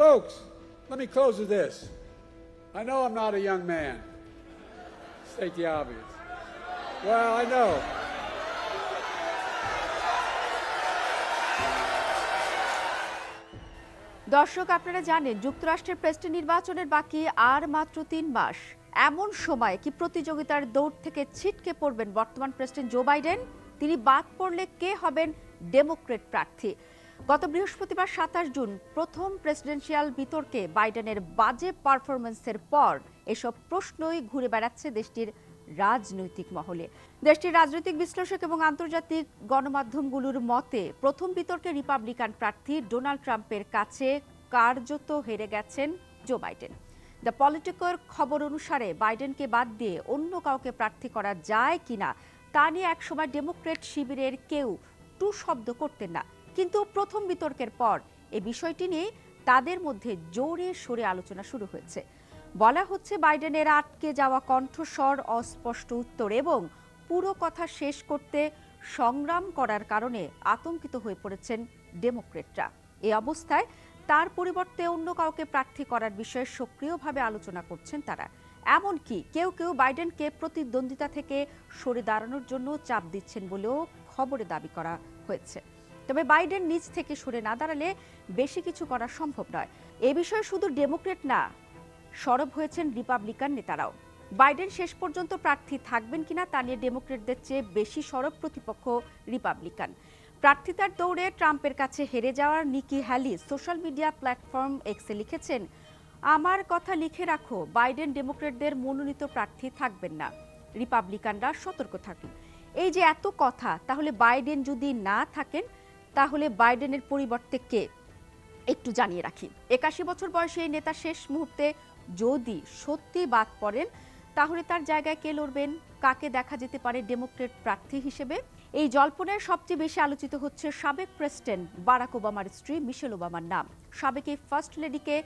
Folks, let me close with this. I know I'm not a young man. State the obvious. Well, I know. দর্শক, আপনারা জানেন যুক্তরাষ্ট্রের president নির্বাচনের বাকি আর মাত্র ৩ মাস। এমন সময় কি প্রতিযোগিতার দৌড় থেকে ছিটকে পড়বেন বর্তমান প্রেসিডেন্ট জো বাইডেন? তিনি বাদ পড়লে কে হবেন ডেমোক্রেট প্রার্থী? গত বৃহস্পতিবার ২৭ জুন প্রথম প্রেসিডেন্সিয়াল বিতর্কে বাইডেনের বাজে পারফরমেন্সের পর এসব প্রশ্নই ঘুরে বেড়াচ্ছে দেশটির রাজনৈতিক মহলে। দেশটির রাজনৈতিক বিশ্লেষক এবং আন্তর্জাতিক গণমাধ্যমগুলোর মতে প্রথম বিতর্কে রিপাবলিকান প্রার্থী ডোনাল্ড ট্রাম্পের কাছে কার্যত হেরে গেছেন জো বাইডেন। দ্য পলিটিকোর খবর অনুসারে বাইডেনকে বাদ দিয়ে অন্য কাউকে প্রার্থী করা যায় কিনা তা নিয়ে একসময় ডেমোক্রেট শিবিরের কেউ টু শব্দ করতেন না, কিন্তু প্রথম বিতর্কের পর এই বিষয়টি নিয়ে তাদের মধ্যে জোরে সোরে আলোচনা শুরু হয়েছে। বলা হচ্ছে বাইডেনের আটকে যাওয়া কণ্ঠস্বর, অস্পষ্ট উত্তর এবং পুরো কথা শেষ করতে সংগ্রাম করার কারণে আতঙ্কিত হয়ে পড়েছেন ডেমোক্রেটরা। এই অবস্থায় তার পরিবর্তে অন্য কাউকে প্রার্থী করার বিষয়ে সক্রিয়ভাবে আলোচনা করছেন তারা। এমনকি কেউ কেউ বাইডেনকে প্রতিদ্বন্দ্বিতা থেকে সরে দাঁড়ানোর জন্য চাপ দিচ্ছেন বলেও খবরে দাবি করা হয়েছে। তবে বাইডেন নিজ থেকে সরে না দাঁড়ালে বেশি কিছু করা সম্ভব নয়। এ বিষয়ে শুধু ডেমোক্রেট না, সরব হয়েছেন রিপাবলিকান নেতারাও। বাইডেন শেষ পর্যন্ত প্রার্থী থাকবেন কিনা তা নিয়ে ডেমোক্রেটদের চেয়ে বেশি সরব প্রতিপক্ষ রিপাবলিকান। প্রার্থিতার দৌড়ে ট্রাম্পের কাছে হেরে যাওয়ার Nikki Haley social media platform এক্সে লিখেছেন, আমার কথা লিখে রাখো, বাইডেন ডেমোক্রেটদের মনোনীত প্রার্থী থাকবেন না, রিপাবলিকানরা সতর্ক থাকুন। এই যে এত কথা, তাহলে বাইডেন যদি না থাকেন তাহলে বাইডেনের পরিবর্তে কে? একটু জানিয়ে রাখি, ৮১ বছর বয়সী এই নেতা শেষ মুহূর্তে যদি সত্যি বাদ পড়েন তাহলে তার জায়গায় কে লড়বেন, কাকে দেখা যেতে পারে ডেমোক্রেট প্রার্থী হিসেবে? এই জল্পনায় সবচেয়ে বেশি আলোচিত হচ্ছে সাবেক প্রেসিডেন্ট বারাক ওবামার স্ত্রী মিশেল ওবামার নাম। সাবেক এই ফার্স্ট লেডিকে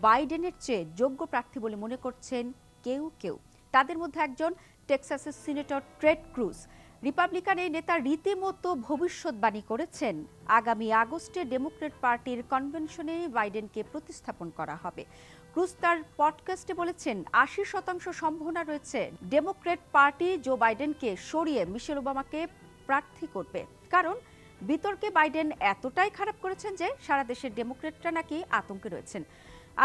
বাইডেনের চেয়ে যোগ্য প্রার্থী বলে মনে করছেন কেউ কেউ। তাদের মধ্যে একজন টেক্সাসের সিনেটর টেড ক্রুজ। রিপাবলিকান এই নেতা রীতিমতো ভবিষ্যৎবাণী করেছেন আগামী আগস্টে ডেমোক্রেট পার্টির কনভেনশনে বাইডেনকে প্রতিস্থাপন করা হবে। ক্রুজ তার পডকাস্টে বলেছেন ৮০% সম্ভাবনা রয়েছে ডেমোক্রেট পার্টি জো বাইডেনকে সরিয়ে মিশেল ওবামাকে প্রার্থী করবে, কারণ বিতর্কে বাইডেন এতটাই খারাপ করেছেন যে সারা দেশের ডেমোক্রেটরা নাকি আতঙ্কে রয়েছেন।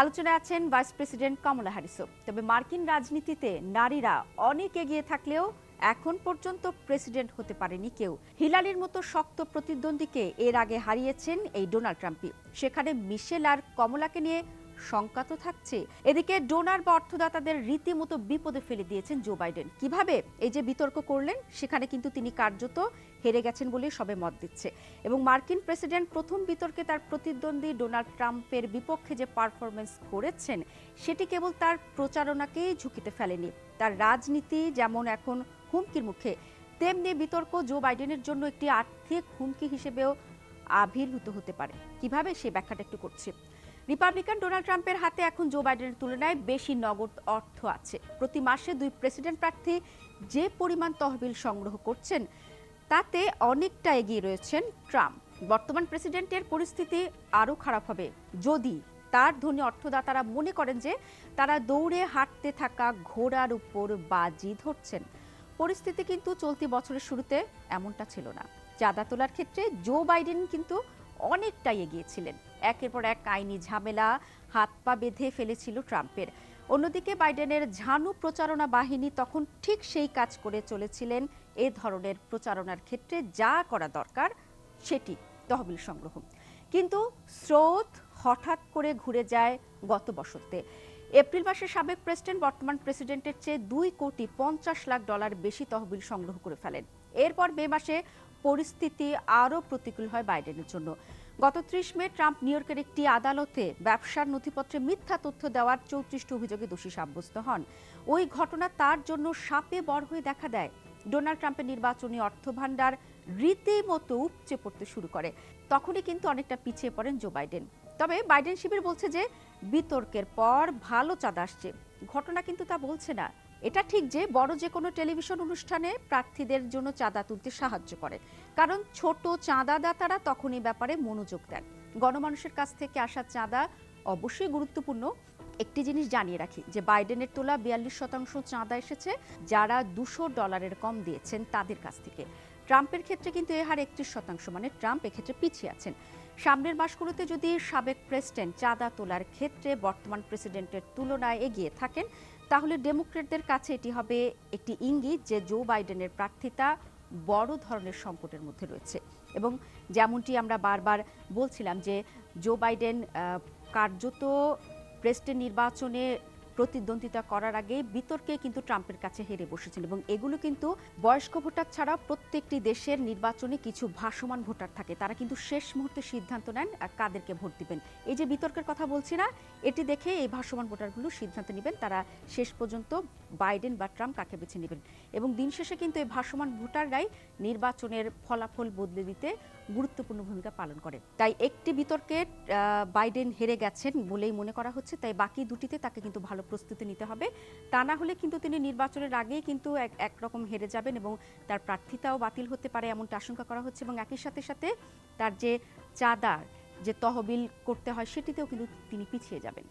আলোচনায় আছেন ভাইস প্রেসিডেন্ট কমলা হ্যারিসও। তবে মার্কিন রাজনীতিতে নারীরা অনেক এগিয়ে থাকলেও এখন পর্যন্ত প্রেসিডেন্ট হতে পারেনি কেউ। হিলারির মতো শক্ত প্রতিদ্বন্দ্বীকে এর আগে হারিয়েছেন এই ডোনাল্ড ট্রাম্পই। সেখানে মিশেল আর কমলাকে নিয়ে শঙ্কা তো থাকছে। এদিকে ডোনার বা অর্থদাতাদের রীতিমতো বিপদে ফেলে দিয়েছেন জো বাইডেন। কিভাবে? এই যে বিতর্ক করলেন সেখানে কিন্তু তিনি কার্যত হেরে গেছেন বলে সবে মত দিচ্ছে। এবং মার্কিন প্রেসিডেন্ট প্রথম বিতর্কে তার প্রতিদ্বন্দ্বী ডোনাল্ড ট্রাম্পের বিপক্ষে যে পারফরমেন্স করেছেন সেটি কেবল তার প্রচারণাকেই ঝুঁকিতে ফেলেনি, তার রাজনীতি যেমন এখন হুমকির মুখে, তেমনি বিতর্ক জো বাইডেনের জন্য একটি আর্থিক হুমকি হিসেবেও আবির্ভূত হতে পারে। কিভাবে সে ব্যাখ্যাটা একটু করছি। রিপাবলিকান ডোনাল্ড ট্রাম্পের হাতে এখন জো বাইডেনের তুলনায় বেশি নগদ অর্থ আছে। প্রতি মাসে ২ প্রেসিডেন্ট প্রার্থী যে পরিমাণ তহবিল সংগ্রহ করছেন তাতে অনেকটা এগিয়ে রয়েছেন ট্রাম্প। বর্তমান প্রেসিডেন্টের পরিস্থিতি আরও খারাপ হবে যদি তার ধনী অর্থদাতারা মনে করেন যে তারা দৌড়ে হাঁটতে থাকা ঘোড়ার উপর বাজি ধরছেন। পরিস্থিতি কিন্তু চলতি বছরের শুরুতে এমনটা ছিল না। চাঁদা তোলার ক্ষেত্রে জো বাইডেন কিন্তু অনেকটাই এগিয়েছিলেন। একের পর এক আইনি ঝামেলা হাত পা বেঁধে ফেলেছিল ট্রাম্পের। অন্যদিকে বাইডেনের ঝানু প্রচারণা বাহিনী তখন ঠিক সেই কাজ করে চলেছিলেন। এ ধরনের প্রচারণার ক্ষেত্রে যা করা দরকার সেটি তহবিল সংগ্রহ। কিন্তু স্রোত হঠাৎ করে ঘুরে যায় গত বসন্তে। এপ্রিল মাসে সাবেক প্রেসিডেন্ট বর্তমান প্রেসিডেন্টের চেয়ে $2,50,00,000 বেশি তহবিল সংগ্রহ করে ফেলেন। এরপর মে মাসে পরিস্থিতি আরও প্রতিকূল হয় বাইডেনের জন্য। গত ৩০ মে ট্রাম্প নিউ ইয়র্কের একটি আদালতে ব্যবসার নথিপত্রে মিথ্যা তথ্য দেওয়ার ৩৪টি অভিযোগে দোষী সাব্যস্ত হন। ওই ঘটনা তার জন্য শাপে বর হয়ে দেখা দেয়। ডোনাল্ড ট্রাম্পের নির্বাচনী অর্থভাণ্ডার রীতিমতো উপচে পড়তে শুরু করে। তখনই কিন্তু অনেকটা পিছিয়ে পড়েন জো বাইডেন। তবে বাইডেন শিবির বলছে যে বিতর্কের পর ভালো চাঁদা আসছে। ঘটনা কিন্তু তা বলছে না। এটা ঠিক যে বড় যে কোনো টেলিভিশন অনুষ্ঠানে প্রার্থীদের জন্য চাঁদা তুলতে সাহায্য করে, কারণ ছোট চাঁদাদাতারা তখন এই ব্যাপারে মনোযোগ দেন। গণমানুষের কাছ থেকে আসা চাঁদা অবশ্যই গুরুত্বপূর্ণ। একটি জিনিস জানিয়ে রাখি যে বাইডেনের তোলা 42% চাঁদা এসেছে যারা $200 কম দিয়েছেন তাদের কাছ থেকে। ট্রাম্পের ক্ষেত্রে কিন্তু এ হার 31%, মানে ট্রাম্প এক্ষেত্রে পিছিয়ে আছেন। সামনের মাসগুলোতে যদি সাবেক প্রেসিডেন্ট চাঁদা তোলার ক্ষেত্রে বর্তমান প্রেসিডেন্টের তুলনায় এগিয়ে থাকেন, তাহলে ডেমোক্র্যাটদের কাছে এটি হবে একটি ইঙ্গিত যে জো বাইডেনের প্রার্থিতা বড় ধরনের সংকটের মধ্যে রয়েছে। এবং যেমনটি আমরা বারবার বলছিলাম যে জো বাইডেন কার্যত প্রেসিডেন্ট নির্বাচনে প্রতিদ্বন্দ্বিতা করার আগে বিতর্কে কিন্তু ট্রাম্পের কাছে হেরে বসেছেন, এবং এগুলো কিন্তু বয়স্ক ভোটার ছাড়া প্রত্যেকটি দেশের নির্বাচনে কিছু ভাসমান ভোটার থাকে, তারা কিন্তু শেষ মুহূর্তে সিদ্ধান্ত নেন কাদেরকে ভোট দিবেন। এই যে বিতর্কের কথা বলছি না, এটি দেখে এই ভাসমান ভোটারগুলো সিদ্ধান্ত নেবেন তারা শেষ পর্যন্ত বাইডেন বা ট্রাম্প কাকে বেছে নেবেন। এবং দিন শেষে কিন্তু এই ভাসমান ভোটাররাই নির্বাচনের ফলাফল বদলে দিতে গুরুত্বপূর্ণ ভূমিকা পালন করে। তাই একটি বিতর্কে বাইডেন হেরে গেছেন বলেই মনে করা হচ্ছে, তাই বাকি দুটিতে তাকে কিন্তু ভালো প্রস্তুতি নিতে হবে। তা না হলে কিন্তু তিনি নির্বাচনের আগেই কিন্তু একরকম হেরে যাবেন এবং তার প্রার্থিতাও বাতিল হতে পারে এমনটা আশঙ্কা করা হচ্ছে। এবং একই সাথে সাথে তার যে চাঁদার যে তহবিল করতে হয় সেটিতেও কিন্তু তিনি পিছিয়ে যাবেন।